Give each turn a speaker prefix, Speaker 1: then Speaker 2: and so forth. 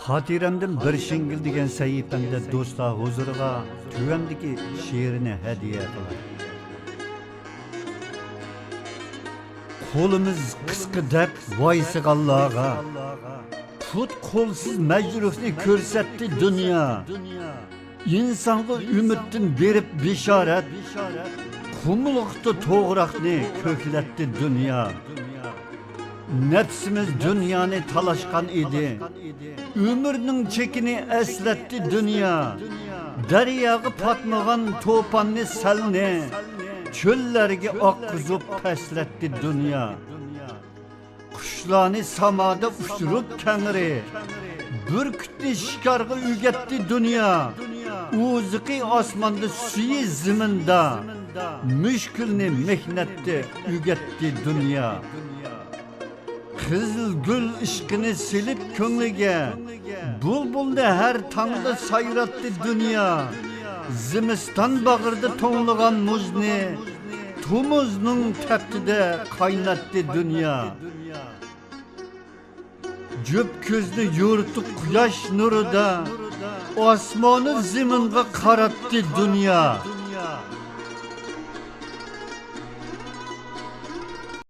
Speaker 1: Xatirəmdən bir şingil degan sahifəmdə dostlar huzuriga tövəndəki şeirini hədiyyə qılır. Qo'limiz qisqa deb voysiganlarga put qo'lsiz majruhni ko'rsatdi dunyo. İnsonga umiddan berib bishorat, qumliqda to'g'roqni ko'klatdi dunyo. Nefsimiz dünyani talaşkan idi. Ömürnün çekini esletti dünya. Deryağı patmağan topanlı selni. Çöllerge akkuzup pesletti dünya. Kuşlarını samada uçurup tengri. Bürkütli şikargı ügetti dünya. Uzuki asmanda suyu ziminde. Müşkülni mehnetti ügetti dünya. Kızıl gül ışkını silip könglige, bulbulda her tanda sayrattı dünya. Zimistan bağırdı tonluğan muzni, tumuznun teptide kaynattı dünya. Cüp közlü yurtu kuyaş nuru da, osmanı ziminga karattı dünya.